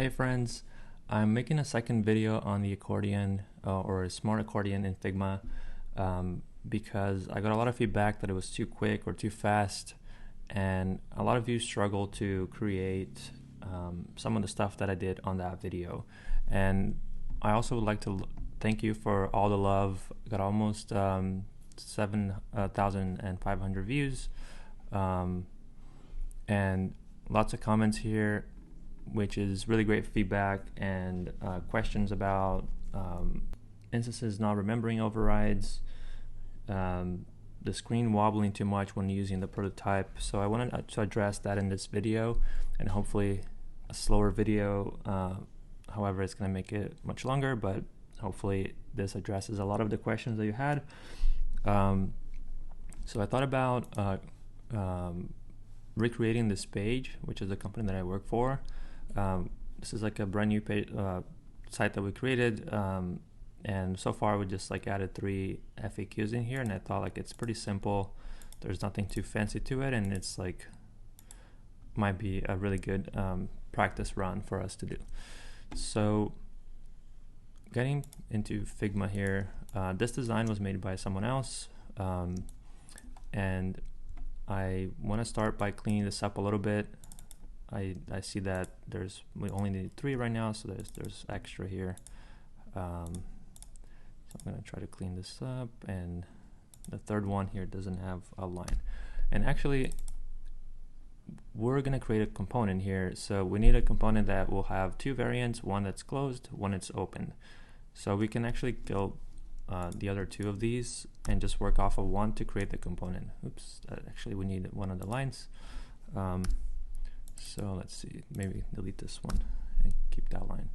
Hey friends, I'm making a second video on the accordion or a smart accordion in Figma because I got a lot of feedback that it was too quick or too fast, and a lot of you struggle to create some of the stuff that I did on that video. And I also would like to thank you for all the love. Got almost 7,500 views and lots of comments here, which is really great feedback, and questions about instances not remembering overrides, the screen wobbling too much when using the prototype. So I wanted to address that in this video, and hopefully a slower video. However, it's going to make it much longer, but hopefully this addresses a lot of the questions that you had. So I thought about recreating this page, which is a company that I work for. This is like a brand new page, site that we created, and so far we just like added 3 FAQs in here, and I thought like it's pretty simple. There's nothing too fancy to it, and it's like might be a really good practice run for us to do. So getting into Figma here, this design was made by someone else, and I want to start by cleaning this up a little bit. I see that we only need 3 right now, so there's extra here. So I'm going to try to clean this up, and the third one here doesn't have a line. And actually, we're going to create a component here, so we need a component that will have 2 variants, one that's closed, one that's open. So we can actually kill the other 2 of these and just work off of one to create the component. Oops, actually we need one of the lines. So let's see, maybe delete this one and keep that line.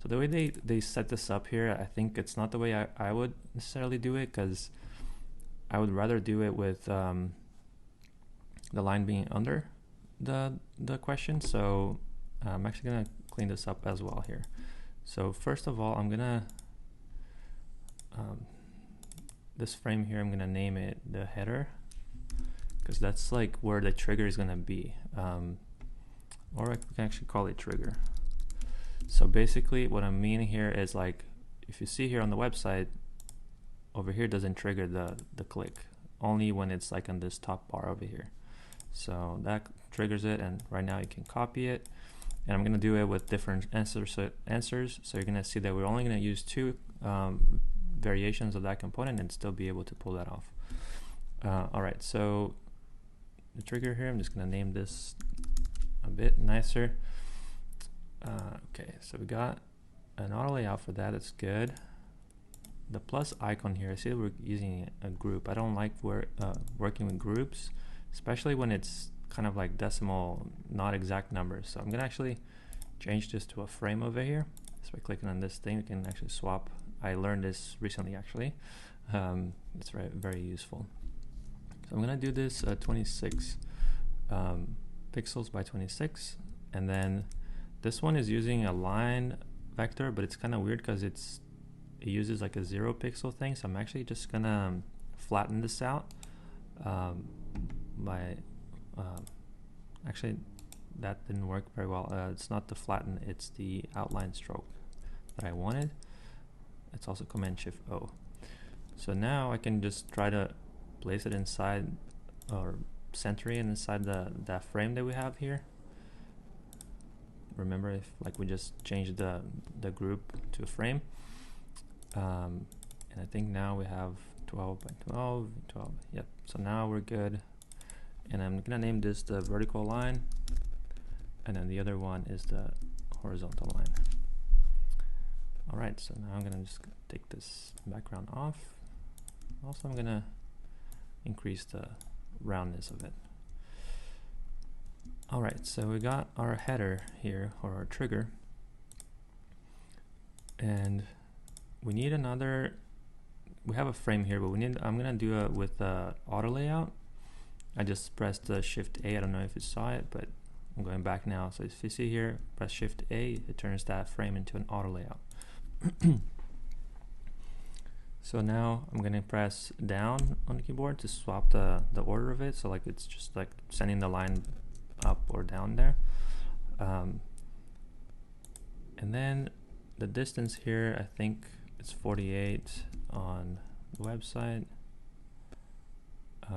So the way they set this up here, I think it's not the way I would necessarily do it, because I would rather do it with the line being under the question. So I'm actually gonna clean this up as well here. So first of all, I'm gonna this frame here, I'm gonna name it the header, because that's like where the trigger is gonna be. Or I can actually call it trigger. So basically what I'm meaning here is, like, if you see here on the website, over here doesn't trigger the click, only when it's like on this top bar over here. So that triggers it, and right now you can copy it. And I'm gonna do it with different answers. So you're gonna see that we're only gonna use 2 variations of that component and still be able to pull that off. Alright, so the trigger here, I'm just gonna name this a bit nicer. Okay, so we got an auto layout for that. That's good. The plus icon here, I see that we're using a group. I don't like working with groups, especially when it's kind of like decimal, not exact numbers. So I'm gonna actually change this to a frame over here. So by clicking on this thing, we can actually swap. I learned this recently, actually. It's very, very useful. So I'm gonna do this 26 pixels by 26, and then this one is using a line vector, but it's kind of weird because it uses like a 0 pixel thing. So I'm actually just gonna flatten this out actually that didn't work very well. It's not the flatten, it's the outline stroke that I wanted. It's also Command-Shift-O. So now I can just try to place it inside, or center it inside that frame that we have here. Remember, if like we just changed the group to a frame, and I think now we have 12 by 12. Yep. So now we're good, and I'm gonna name this the vertical line, and then the other one is the horizontal line. All right. So now I'm gonna just take this background off. Also, I'm gonna increase the roundness of it. Alright, so we got our header here, or our trigger, and we need another. We have a frame here, but I'm gonna do it with auto layout. I just pressed the Shift A. I don't know if you saw it, but I'm going back now. So if you see here, press Shift A, it turns that frame into an auto layout. So now I'm gonna press down on the keyboard to swap the order of it. So like it's just like sending the line up or down there. And then the distance here, I think it's 48 on the website.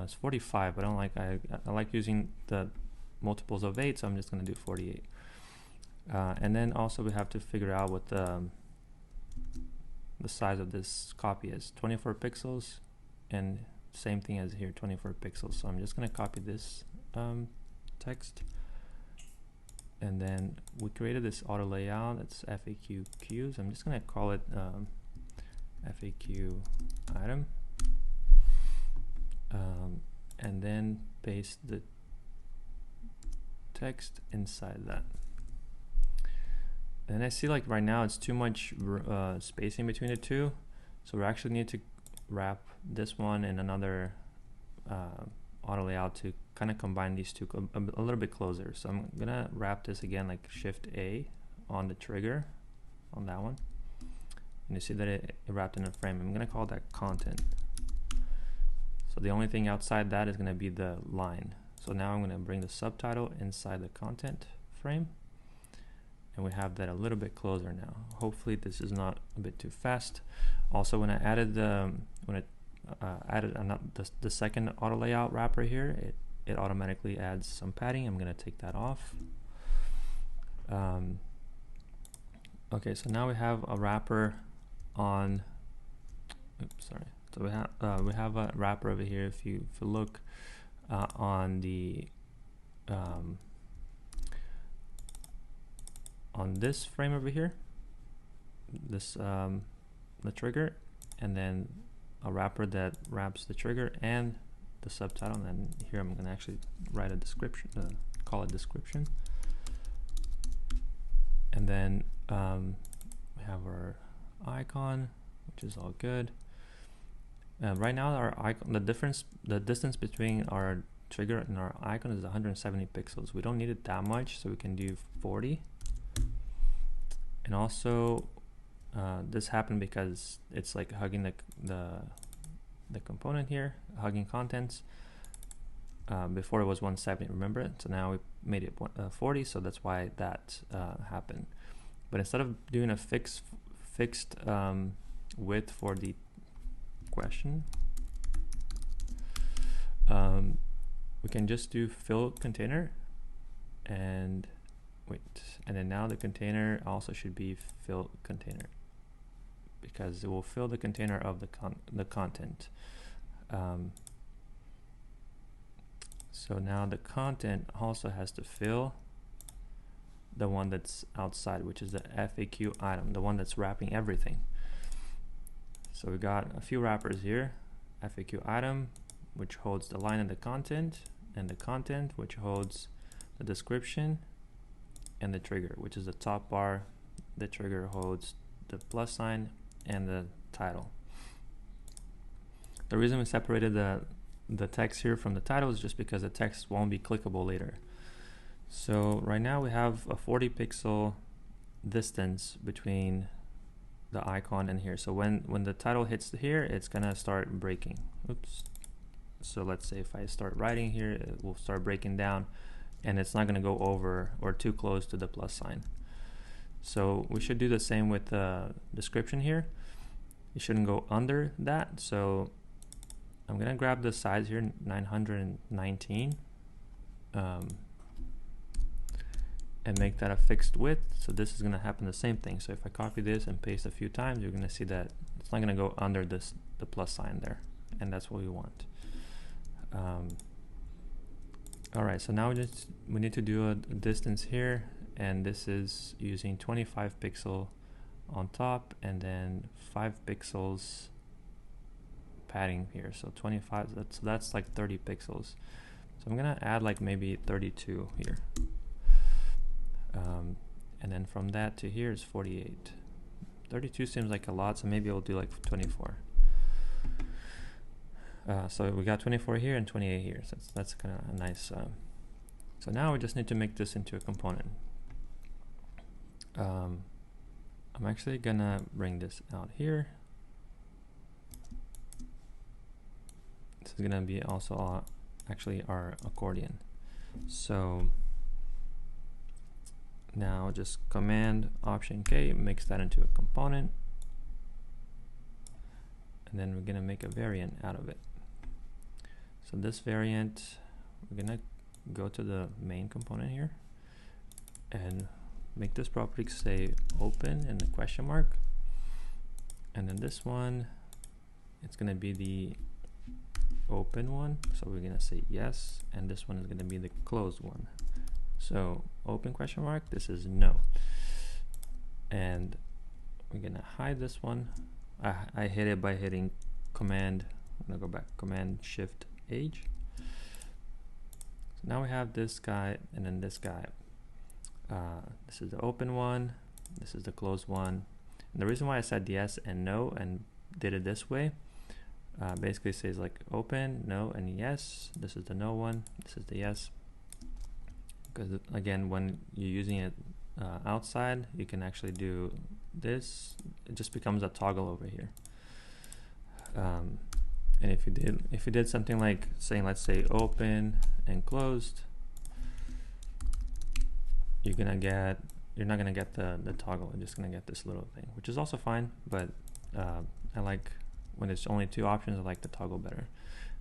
It's 45, but I don't like, I like using the multiples of 8, so I'm just going to do 48. And then also we have to figure out what the size of this copy is. 24 pixels, and same thing as here, 24 pixels. So I'm just going to copy this text. And then we created this auto layout. It's FAQ queues. I'm just going to call it FAQ item. And then paste the text inside that. And I see like right now it's too much spacing between the two. So we actually need to wrap this one in another auto layout to kind of combine these two a little bit closer. So I'm gonna wrap this again like Shift A on the trigger on that one, and you see that it wrapped in a frame. I'm gonna call that content. So the only thing outside that is gonna be the line. So now I'm gonna bring the subtitle inside the content frame, and we have that a little bit closer now. Hopefully this is not a bit too fast. Also, when I added the the second auto layout wrapper here, it automatically adds some padding. I'm gonna take that off. Okay, so now we have a wrapper on. Oops, sorry. So we have a wrapper over here. If you look on the on this frame over here, this the trigger, and then a wrapper that wraps the trigger and the subtitle. And then here I'm going to actually write a description, call it description. And then we have our icon, which is all good. Right now our icon, the distance between our trigger and our icon is 170 pixels. We don't need it that much, so we can do 40. And also this happened because it's like hugging the component here, hugging contents. Before it was 170, remember it? So now we made it 40, so that's why that happened. But instead of doing a fixed width for the question, we can just do fill container, and then now the container also should be fill container, because it will fill the container of the content. So now the content also has to fill the one that's outside, which is the FAQ item, the one that's wrapping everything. So we got a few wrappers here: FAQ item, which holds the line of the content, and the content, which holds the description, and the trigger, which is the top bar. The trigger holds the plus sign and the title. The reason we separated the text here from the title is just because the text won't be clickable later. So right now we have a 40 pixel distance between the icon and here. So when the title hits here, it's gonna start breaking. Oops. So let's say if I start writing here, it will start breaking down, and it's not gonna go over or too close to the plus sign. So we should do the same with the description here. It shouldn't go under that. So I'm gonna grab the size here, 919, and make that a fixed width. So this is gonna happen the same thing. So if I copy this and paste a few times, you're gonna see that it's not gonna go under the plus sign there, and that's what we want. All right, so now we need to do a distance here, and this is using 25 pixel on top, and then 5 pixels padding here. So 25, that's like 30 pixels. So I'm gonna add like maybe 32 here. And then from that to here is 48. 32 seems like a lot, so maybe I'll do like 24. So we got 24 here and 28 here. So that's kind of a nice. So now we just need to make this into a component. I'm actually gonna bring this out here. This is gonna be also actually our accordion. So Now just Command Option K makes that into a component, and then we're gonna make a variant out of it. So this variant, we're gonna go to the main component here and make this property say open and the question mark, and then this one, it's gonna be the open one, so we're gonna say yes, and this one is gonna be the closed one. So open question mark, this is no, and we're gonna hide this one. I hid it by hitting Command, I'm gonna go back, Command Shift H. So now we have this guy and then this guy. This is the open one, this is the closed one. And the reason why I said yes and no and did it this way, basically says like open, no, and yes. This is the no one, this is the yes. Because again, when you're using it outside, you can actually do this. It just becomes a toggle over here. And if you did something like saying, let's say open and closed, you're not gonna get the toggle. You're just gonna get this little thing, which is also fine. But I like when it's only two options. I like the toggle better.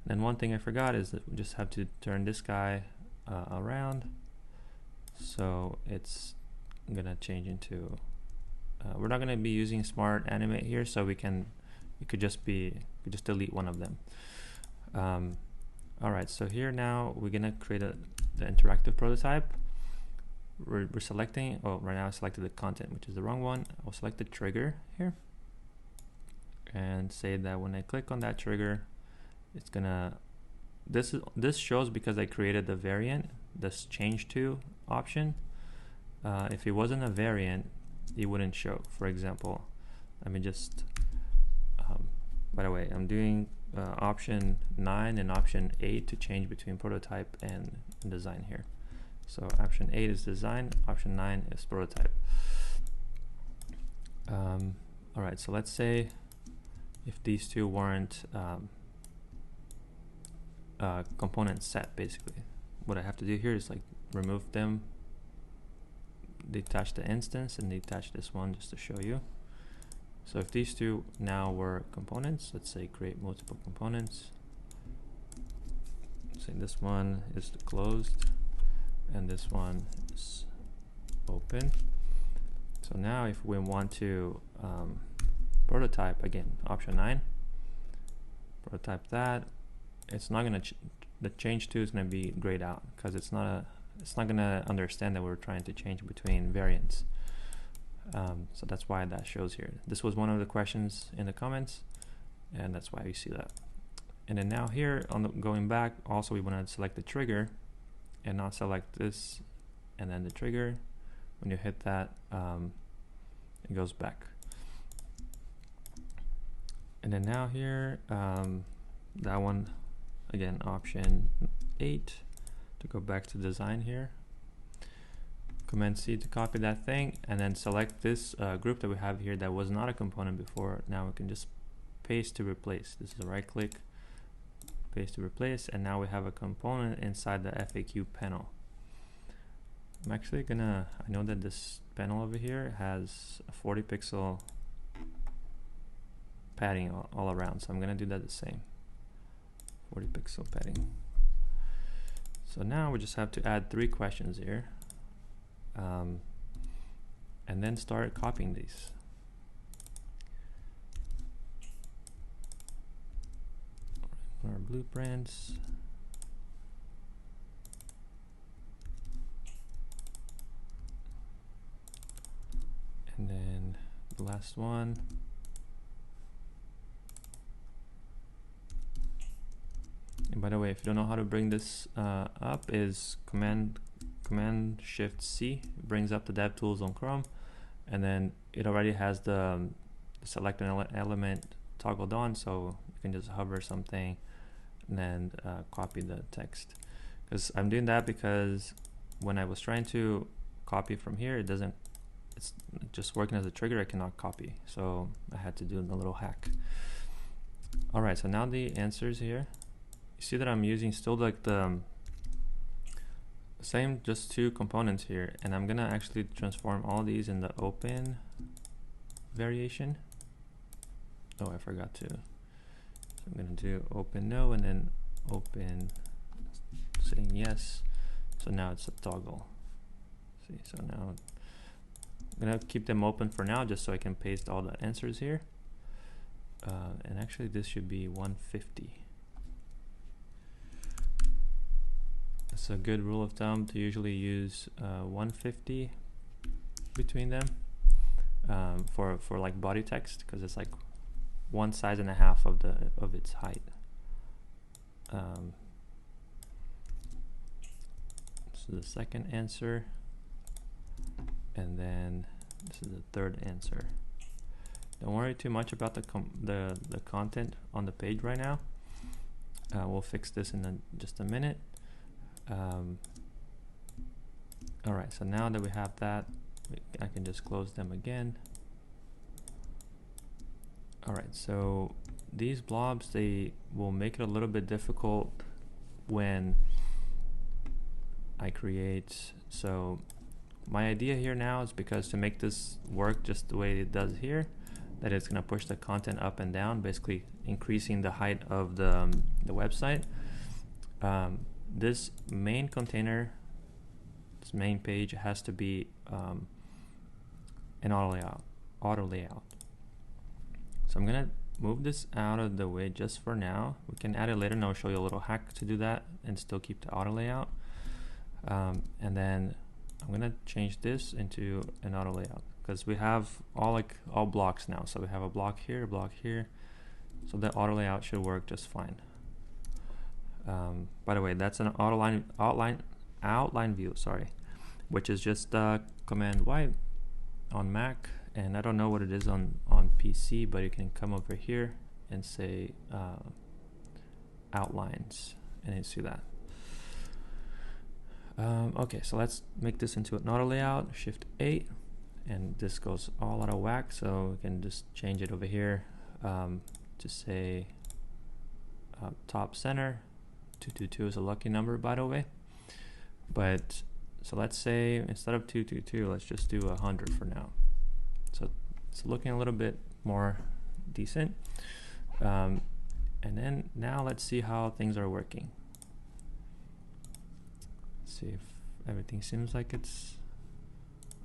And then one thing I forgot is that we just have to turn this guy around, so it's gonna change into. We're not gonna be using Smart Animate here, so we could just delete one of them. All right, so here now we're gonna create the interactive prototype. We're selecting, oh, right now I selected the content, which is the wrong one. I'll select the trigger here and say that when I click on that trigger, it's gonna, this shows because I created the variant, this change to option. If it wasn't a variant, it wouldn't show. For example, let me just, by the way, I'm doing option 9 and option 8 to change between prototype and design here. So option 8 is design, option 9 is prototype. All right, so let's say if these two weren't component set, basically. What I have to do here is like remove them, detach the instance, and detach this one just to show you. So if these two now were components, let's say create multiple components. Say this one is closed and this one is open. So now if we want to prototype, again, option 9, prototype that, it's not gonna, the change to is gonna be grayed out because it's not gonna understand that we're trying to change between variants. So that's why that shows here. This was one of the questions in the comments, and that's why you see that. And then now here, on the going back, also we want to select the trigger and not select this and then the trigger. When you hit that, it goes back. And then now here, that one, again, option 8 to go back to design here. Command C to copy that thing, and then select this group that we have here that was not a component before. Now we can just paste to replace. This is a right click, paste to replace, and now we have a component inside the FAQ panel. I'm actually gonna, I know that this panel over here has a 40 pixel padding all around, so I'm gonna do that the same. 40 pixel padding. So now we just have to add 3 questions here. And then start copying these. Our blueprints. And then the last one. And by the way, if you don't know how to bring this up, is Command Shift C brings up the DevTools on Chrome, and then it already has the select an element toggled on, so you can just hover something and then copy the text. Because I'm doing that because when I was trying to copy from here, it's just working as a trigger, I cannot copy, so I had to do the little hack. All right, so now the answers here, you see that I'm using still like the Same, just two components here, and I'm gonna actually transform all these in the open variation. Oh, I forgot to. So I'm gonna do open no and then open saying yes. So now it's a toggle. See, so now I'm gonna keep them open for now just so I can paste all the answers here. And actually this should be 150. It's a good rule of thumb to usually use 150 between them for like body text, because it's like 1.5 sizes of its height. So the second answer, and then this is the third answer. Don't worry too much about the content on the page right now. We'll fix this in just a minute. Alright, so now that we have that, I can just close them again. Alright, so these blobs, they will make it a little bit difficult when I create. So my idea here now is, because to make this work just the way it does here, that it's going to push the content up and down, basically increasing the height of the website. This main container, this main page, has to be an auto layout. So I'm gonna move this out of the way just for now. We can add it later, and I'll show you a little hack to do that and still keep the auto layout. And then I'm gonna change this into an auto layout, because we have all blocks now. So we have a block here, a block here. So the auto layout should work just fine. By the way, that's an outline view, sorry, which is just Command Y on Mac, and I don't know what it is on PC, but you can come over here and say outlines, and you see that. Okay, so let's make this into an auto layout. Shift 8, and this goes all out of whack, so we can just change it over here to say top center. 222 is a lucky number, by the way. But so let's say instead of 222, let's just do 100 for now. So it's looking a little bit more decent. And then now let's see how things are working. Let's see if everything seems like it's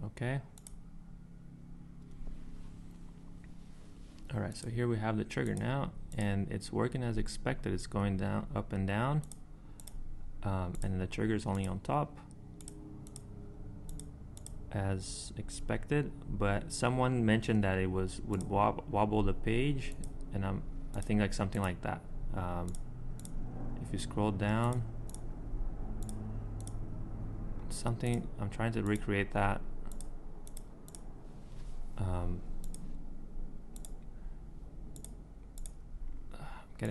okay. All right, so here we have the trigger now, and it's working as expected. It's going down, up and down, and the trigger is only on top as expected. But someone mentioned that it would wobble the page, and I think like something like that. If you scroll down, something, I'm trying to recreate that.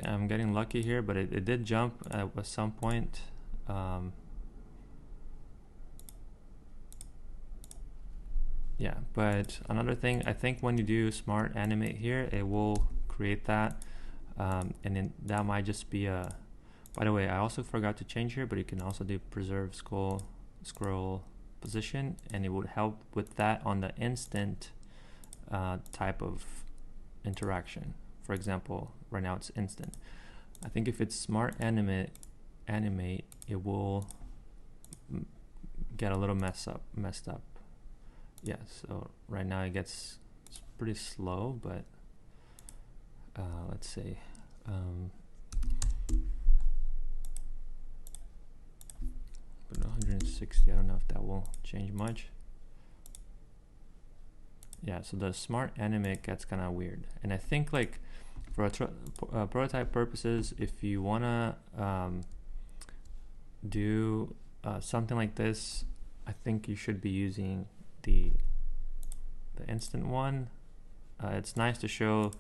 I'm getting lucky here, but it did jump at some point. Yeah, but another thing, I think when you do smart animate here, it will create that, and then that might just be a. By the way, I also forgot to change here, but you can also do preserve scroll position, and it would help with that on the instant type of interaction. For example, right now it's instant. I think if it's smart animate, it will get a little messed up. Yeah, so right now it's pretty slow, but let's see. But 160, I don't know if that will change much. Yeah, so the smart animate gets kind of weird, and I think like for prototype purposes, if you wanna do something like this, I think you should be using the instant one. It's nice to show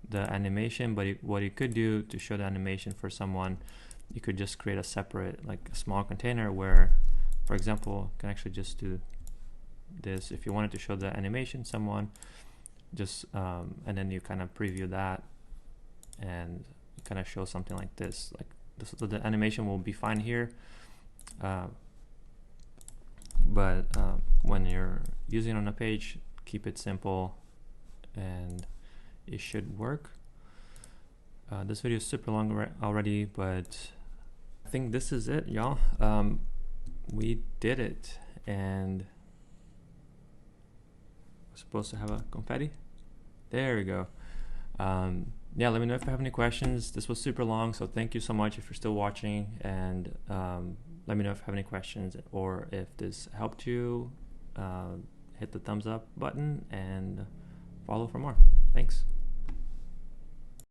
the animation, but what you could do to show the animation for someone, you could just create a separate, like a small container where, for example, you can actually just do this. If you wanted to show the animation someone, just and then you kind of preview that and kind of show something like this. Like this, the animation will be fine here, but when you're using it on a page, keep it simple and it should work. This video is super long already, but I think this is it, y'all. We did it, and we're supposed to have a confetti. There we go. Yeah, let me know if you have any questions. This was super long, so thank you so much if you're still watching, and let me know if you have any questions, or if this helped you. Hit the thumbs up button and follow for more. Thanks.